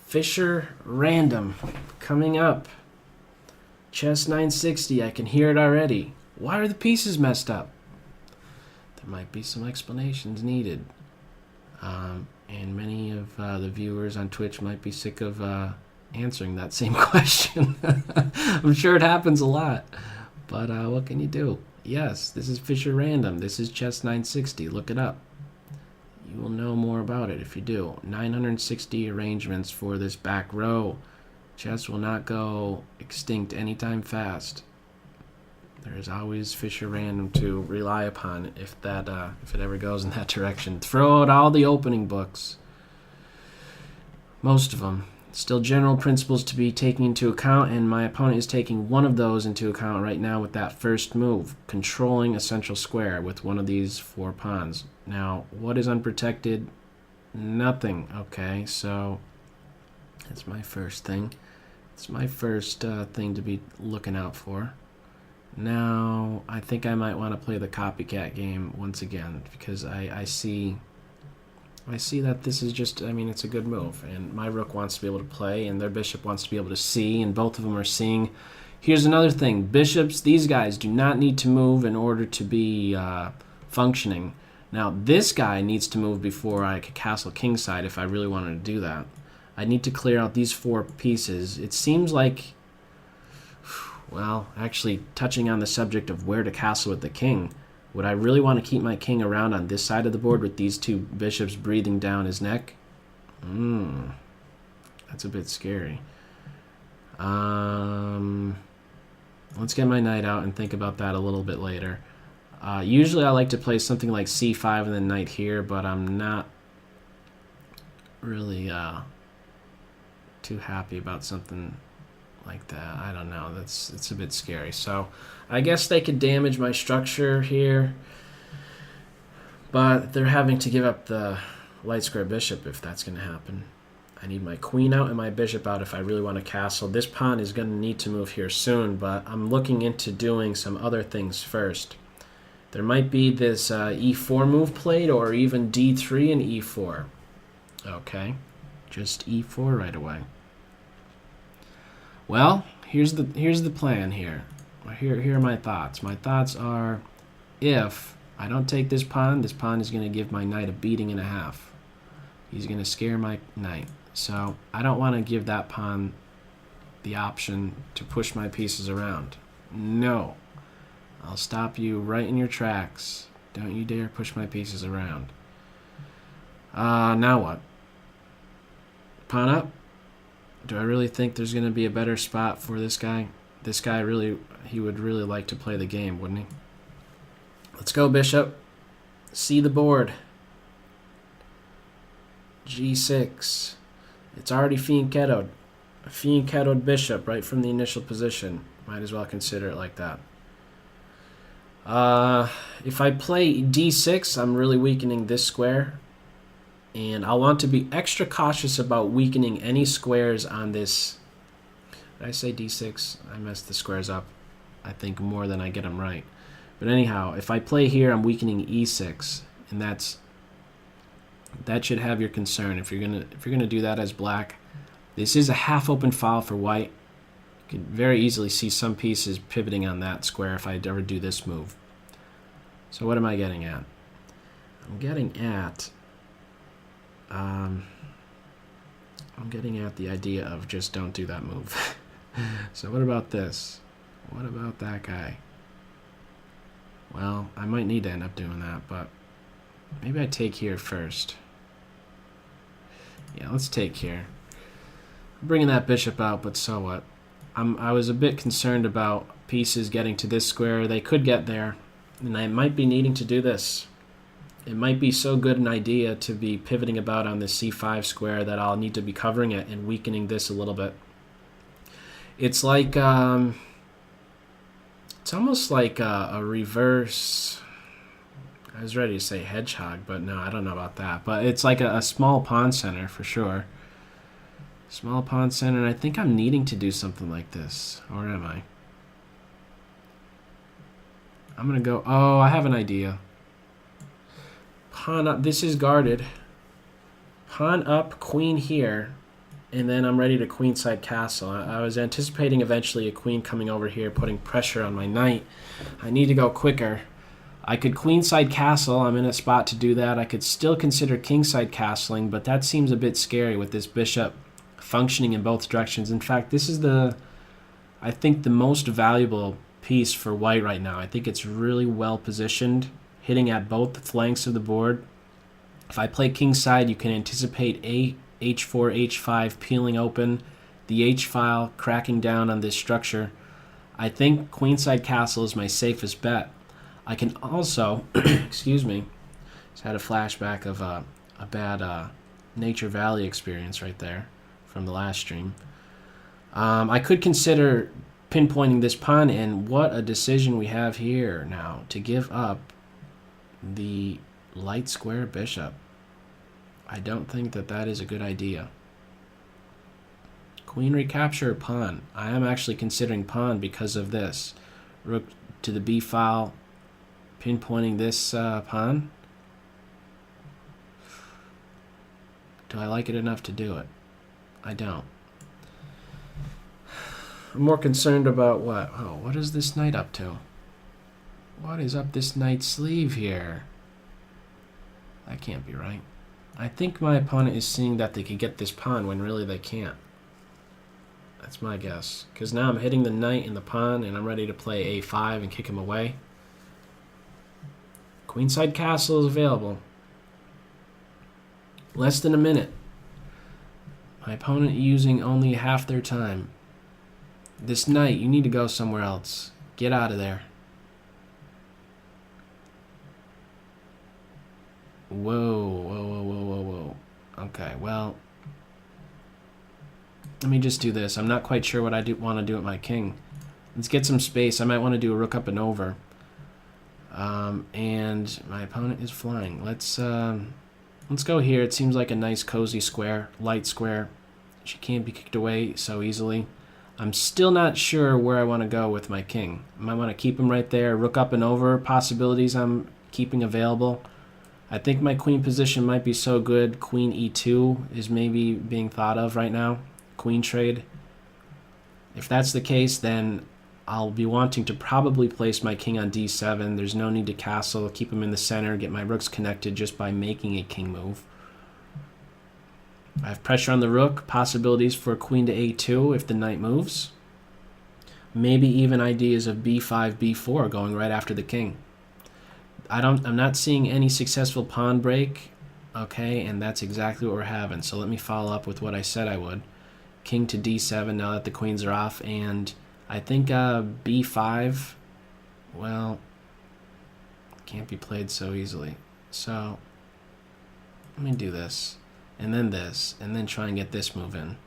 Fischer random coming up. Chess 960, I can hear it already. Why are the pieces messed up? There might be some explanations needed. And many of the viewers on Twitch might be sick of answering that same question. I'm sure it happens a lot. But what can you do? Yes, this is Fischer Random. This is Chess 960. Look it up. You will know more about it if you do. 960 arrangements for this back row. Chess will not go extinct anytime fast. There is always Fischer Random to rely upon if it ever goes in that direction. Throw out all the opening books. Most of them. Still general principles to be taken into account, and my opponent is taking one of those into account right now with that first move, controlling a central square with one of these 4 pawns. Now, what is unprotected? Nothing. Okay, so that's my first thing. It's my first thing to be looking out for. Now, I think I might want to play the copycat game once again because I see that this is just, it's a good move. And my rook wants to be able to play, and their bishop wants to be able to see, and both of them are seeing. Here's another thing. Bishops, these guys do not need to move in order to be functioning. Now, this guy needs to move before I could castle kingside if I really wanted to do that. I need to clear out these 4 pieces. It seems like, well, actually touching on the subject of where to castle with the king, would I really want to keep my king around on this side of the board with these 2 bishops breathing down his neck? That's a bit scary. Let's get my knight out and think about that a little bit later. Usually I like to play something like c5 and then knight here, but I'm not really too happy about something like that. I don't know. It's a bit scary. So I guess they could damage my structure here, but they're having to give up the light square bishop if that's going to happen. I need my queen out and my bishop out if I really want to castle. This pawn is going to need to move here soon, but I'm looking into doing some other things first. There might be this e4 move played, or even d3 and e4. Okay, just e4 right away. Well, here's the plan here. Here are my thoughts. My thoughts are, if I don't take this pawn is going to give my knight a beating and a half. He's going to scare my knight. So I don't want to give that pawn the option to push my pieces around. No. I'll stop you right in your tracks. Don't you dare push my pieces around. Now what? Pawn up? Do I really think there's going to be a better spot for this guy? This guy he would really like to play the game, wouldn't he? Let's go, bishop. See the board. G6. It's already fianchettoed. A fianchettoed bishop right from the initial position. Might as well consider it like that. If I play d6, I'm really weakening this square. And I'll want to be extra cautious about weakening any squares on this. Did I say d6? I messed the squares up, I think, more than I get them right. But anyhow, if I play here, I'm weakening e6, and that should have your concern. If you're gonna do that as black, this is a half-open file for white. You can very easily see some pieces pivoting on that square if I ever do this move. So what am I getting at? I'm getting at the idea of just don't do that move. So what about this? What about that guy? Well, I might need to end up doing that, but maybe I take here first. Yeah, let's take here. I'm bringing that bishop out, but so what? I was a bit concerned about pieces getting to this square. They could get there, and I might be needing to do this. It might be so good an idea to be pivoting about on this c5 square that I'll need to be covering it and weakening this a little bit. It's like, it's almost like a reverse, I was ready to say hedgehog, but no, I don't know about that. But it's like a small pawn center for sure. Small pawn center, and I think I'm needing to do something like this. Or am I? I'm going to go, oh, I have an idea. Pawn up, this is guarded. Pawn up, queen here, and then I'm ready to queenside castle. I was anticipating eventually a queen coming over here, putting pressure on my knight. I need to go quicker. I could queenside castle. I'm in a spot to do that. I could still consider kingside castling, but that seems a bit scary with this bishop functioning in both directions. In fact, this is I think the most valuable piece for white right now. I think it's really well positioned, hitting at both flanks of the board. If I play kingside, you can anticipate h4, h5 peeling open, the h-file cracking down on this structure. I think queenside castle is my safest bet. I can also, excuse me, just had a flashback of a bad Nature Valley experience right there from the last stream. I could consider pinpointing this pawn, and what a decision we have here now to give up the light square bishop. I don't think that is a good idea. Queen recapture or pawn. I am actually considering pawn because of this. Rook to the b file, pinpointing this pawn. Do I like it enough to do it? I don't. I'm more concerned about what? Oh, what is this knight up to? What is up this knight's sleeve here? That can't be right. I think my opponent is seeing that they could get this pawn when really they can't. That's my guess. Because now I'm hitting the knight and the pawn, and I'm ready to play a5 and kick him away. Queenside castle is available. Less than a minute. My opponent using only half their time. This knight, you need to go somewhere else. Get out of there. Whoa, whoa, whoa, whoa, whoa, whoa. Okay, well, let me just do this. I'm not quite sure what I want to do with my king. Let's get some space. I might want to do a rook up and over. And my opponent is flying. Let's go here. It seems like a nice cozy square, light square. She can't be kicked away so easily. I'm still not sure where I want to go with my king. I might want to keep him right there. Rook up and over possibilities I'm keeping available. I think my queen position might be so good. Queen e2 is maybe being thought of right now. Queen trade. If that's the case, then I'll be wanting to probably place my king on d7. There's no need to castle. Keep him in the center. Get my rooks connected just by making a king move. I have pressure on the rook. Possibilities for queen to a2 if the knight moves. Maybe even ideas of b5, b4 going right after the king. I'm not seeing any successful pawn break. Okay, and that's exactly what we're having. So let me follow up with what I said I would. King to d7 now that the queens are off, and I think b5, well, can't be played so easily. So let me do this, and then try and get this move in.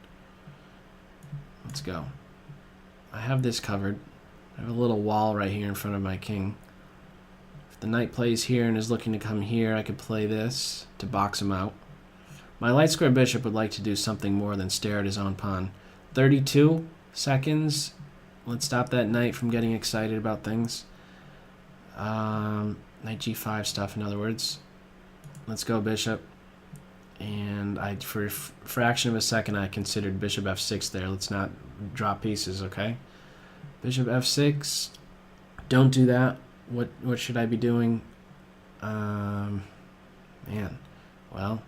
Let's go. I have this covered. I have a little wall right here in front of my king. If the knight plays here and is looking to come here, I could play this to box him out. My light square bishop would like to do something more than stare at his own pawn. 32 seconds. Let's stop that knight from getting excited about things. Knight g5 stuff, in other words. Let's go bishop. And for a fraction of a second, I considered bishop f6 there. Let's not drop pieces, okay? Bishop f6. Don't do that. What should I be doing? Man. Well,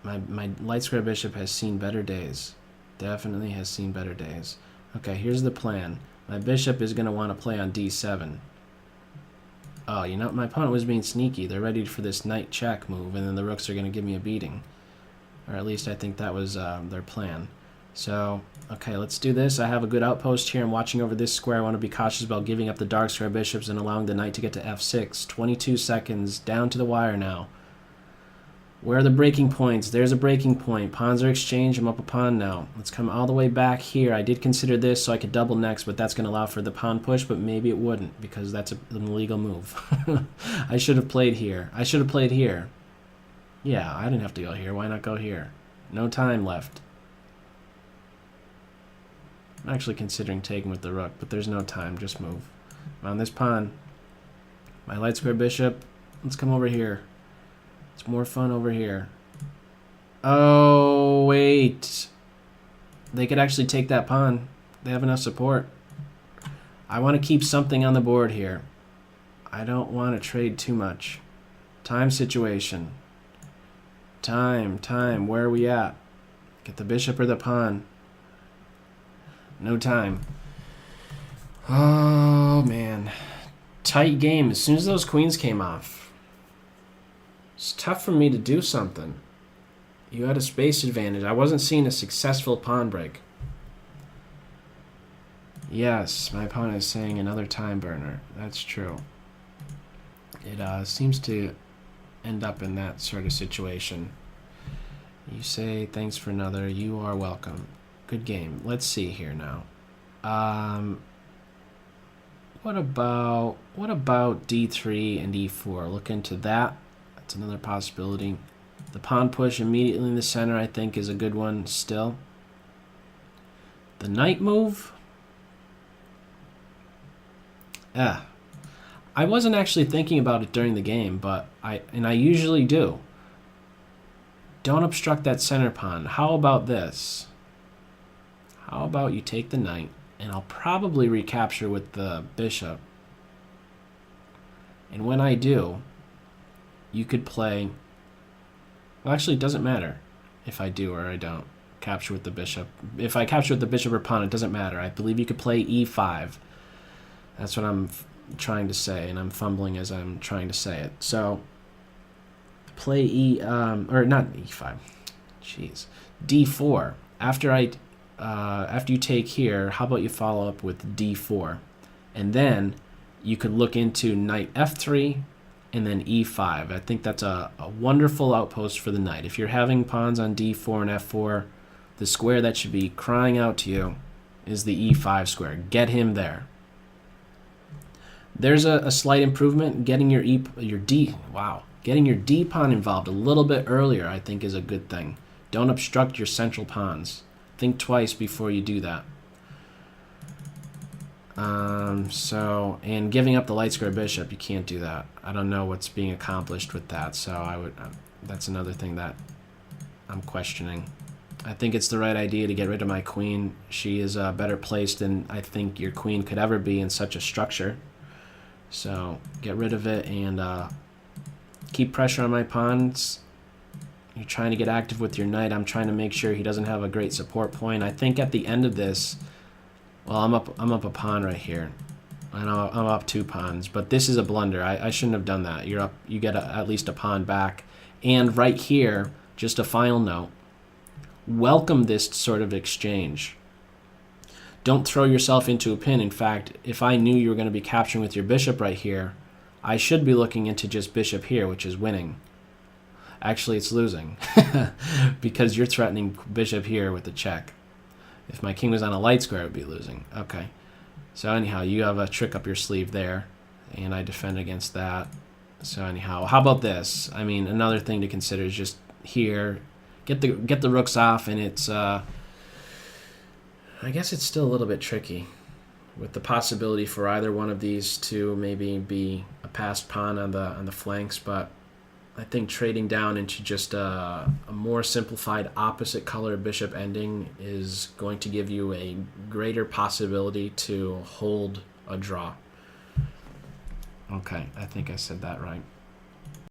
my light square bishop has seen better days. Definitely has seen better days. Okay, here's the plan. My bishop is going to want to play on d7. Oh, you know, my opponent was being sneaky. They're ready for this knight check move, and then the rooks are going to give me a beating. Or at least I think that was their plan. So, okay, let's do this. I have a good outpost here. I'm watching over this square. I want to be cautious about giving up the dark square bishops and allowing the knight to get to f6. 22 seconds, down to the wire now. Where are the breaking points? There's a breaking point. Pawns are exchanged. I'm up a pawn now. Let's come all the way back here. I did consider this so I could double next, but that's going to allow for the pawn push, but maybe it wouldn't because that's an illegal move. I should have played here. I should have played here. Yeah, I didn't have to go here. Why not go here? No time left. I'm actually considering taking with the rook, but there's no time. Just move. I'm on this pawn. My light square bishop. Let's come over here. It's more fun over here. Oh, wait. They could actually take that pawn. They have enough support. I want to keep something on the board here. I don't want to trade too much. Time situation. Time. Where are we at? Get the bishop or the pawn. No time. Oh, man. Tight game. As soon as those queens came off, it's tough for me to do something. You had a space advantage. I wasn't seeing a successful pawn break. Yes, my opponent is saying another time burner. That's true. It seems to end up in that sort of situation. You say thanks for another. You are welcome. Good game. Let's see here now. What about d3 and e4? Look into that. That's another possibility. The pawn push immediately in the center, I think, is a good one still. The knight move. I wasn't actually thinking about it during the game, but I usually do. Don't obstruct that center pawn. How about this? How about you take the knight, and I'll probably recapture with the bishop. And when I do, you could play... Well, actually, it doesn't matter if I do or I don't capture with the bishop. If I capture with the bishop or pawn, it doesn't matter. I believe you could play e5. That's what I'm trying to say, and I'm fumbling as I'm trying to say it. So, play or not e5. Jeez, d4. After you take here, how about you follow up with d4, and then you could look into knight f3, and then e5. I think that's a wonderful outpost for the knight. If you're having pawns on d4 and f4, the square that should be crying out to you is the e5 square. Get him there. There's a slight improvement. Getting your d pawn involved a little bit earlier, I think, is a good thing. Don't obstruct your central pawns. Think twice before you do that. And giving up the light square bishop, you can't do that. I don't know what's being accomplished with that, so that's another thing that I'm questioning. I think it's the right idea to get rid of my queen. She is better placed than I think your queen could ever be in such a structure. So get rid of it and keep pressure on my pawns. You're trying to get active with your knight. I'm trying to make sure he doesn't have a great support point. I think at the end of this, well, I'm up a pawn right here, and I'm up 2 pawns. But this is a blunder. I shouldn't have done that. You're up. You get at least a pawn back. And right here, just a final note. Welcome this sort of exchange. Don't throw yourself into a pin. In fact, if I knew you were going to be capturing with your bishop right here, I should be looking into just bishop here, which is winning. Actually, it's losing because you're threatening bishop here with the check. If my king was on a light square, it would be losing. Okay. So anyhow, you have a trick up your sleeve there, and I defend against that. So anyhow, how about this? I mean, another thing to consider is just here, get the rooks off, and it's I guess it's still a little bit tricky with the possibility for either one of these to maybe be a passed pawn on the flanks, but I think trading down into just a more simplified opposite color bishop ending is going to give you a greater possibility to hold a draw. Okay, I think I said that right.